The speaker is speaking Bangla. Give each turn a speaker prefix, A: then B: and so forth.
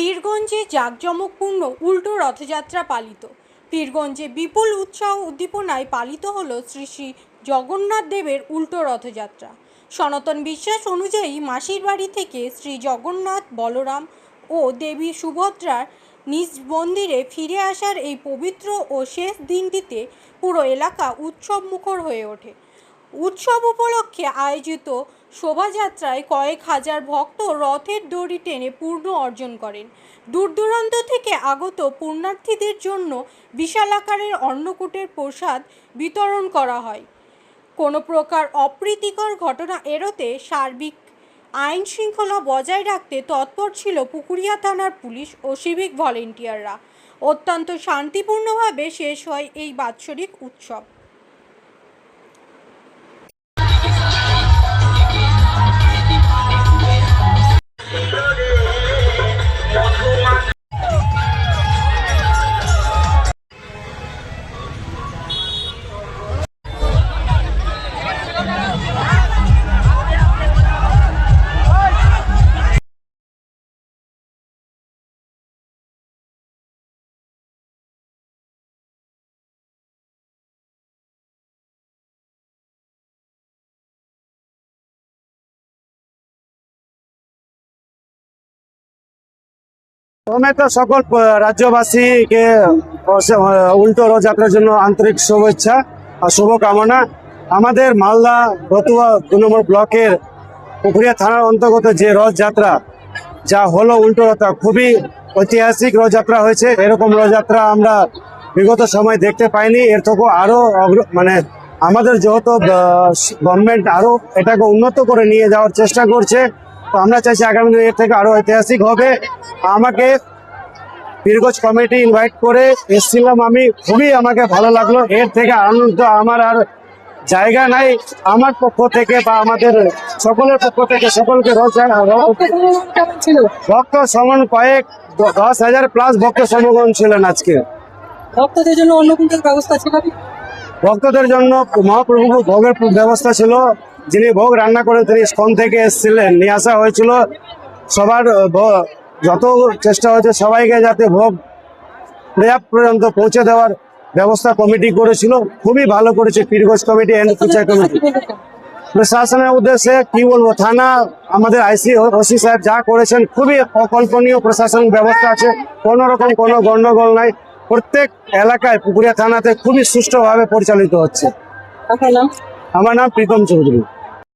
A: পীরগঞ্জে জাঁকজমকপূর্ণ উল্টো রথযাত্রা পালিত। পীরগঞ্জে বিপুল উৎসাহ উদ্দীপনায় পালিত হলো শ্রী শ্রী জগন্নাথ দেবের উল্টো রথযাত্রা। সনাতন বিশ্বাস অনুযায়ী মাসির বাড়ি থেকে শ্রী জগন্নাথ, বলরাম ও দেবী সুভদ্রার নিজ মন্দিরে ফিরে আসার এই পবিত্র ও শেষ দিনটিতে পুরো এলাকা উৎসব মুখর হয়ে ওঠে। উৎসব উপলক্ষে আয়োজিত শোভাযাত্রায় কয়েক হাজার ভক্ত রথের দড়ি টেনে পূর্ণ অর্জন করেন। দূর দূরান্ত থেকে আগত পুণ্যার্থীদের জন্য বিশাল আকারের অন্নকূটের প্রসাদ বিতরণ করা হয়। কোনো প্রকার অপ্রীতিকর ঘটনা এড়োতে সার্বিক আইন শৃঙ্খলা বজায় রাখতে তৎপর ছিল পুকুরিয়া থানার পুলিশ ও সিভিক ভলেন্টিয়াররা। অত্যন্ত শান্তিপূর্ণভাবে শেষ হয় এই বাৎসরিক উৎসব।
B: তো সকল রাজ্যবাসীকে উল্টো রথযাত্রার জন্য আন্তরিক শুভেচ্ছা আর শুভকামনা। আমাদের মালদা রতুয়া 2 নম্বর ব্লকের পুকুরিয়া থানার অন্তর্গত যে রথযাত্রা যা হলো উল্টো রথ, খুবই ঐতিহাসিক রথযাত্রা হয়েছে। এরকম রথযাত্রা আমরা বিগত সময় দেখতে পাইনি। এর থেকেও আরো মানে আমাদের যেহেতু গভর্নমেন্ট আরো এটাকে উন্নত করে নিয়ে যাওয়ার চেষ্টা করছে, তো আমরা চাইছি আগামী দিনে এর থেকে আরো ঐতিহাসিক হবে। আমাকে পীরগঞ্জ কমিটি ইনভাইট করে এসেছিলাম, আমি আমাকে ভালো লাগলো। এর থেকে আনন্দ আমার আর জায়গা নাই। আমার পক্ষ থেকে বা আমাদের সকলের পক্ষ থেকে সকলকে ভক্ত সমান কয়েক 10,000 প্লাস ভক্ত সমাগম ছিলেন আজকে।
C: ভক্তদের জন্য অন্নকূটের ব্যবস্থা ছিল,
B: ভক্তদের জন্য মহাপ্রভু ভোগের ব্যবস্থা ছিল। যিনি ভোগ রান্না করেন তিনি স্কন থেকে এসেছিলেন, নিয়ে আসা হয়েছিল। সবার যত চেষ্টা হয়েছে সবাইকে যাতে ভোগ পর্যাপ্ত পর্যন্ত পৌঁছে দেওয়ার ব্যবস্থা কমিটি করেছিল। খুবই ভালো করেছে Pirganj committee and puja committee. প্রশাসনের উদ্দেশ্যে কি বলবো, থানা আমাদের ওসি সাহেব যা করেছেন খুবই অকল্পনীয় প্রশাসনিক ব্যবস্থা আছে। কোনো রকম কোনো গন্ডগোল নাই। প্রত্যেক এলাকায় পুকুরিয়া থানাতে খুবই সুষ্ঠুভাবে পরিচালিত হচ্ছে।
C: আপনার নাম?
B: আমার নাম প্রীতম চৌধুরী।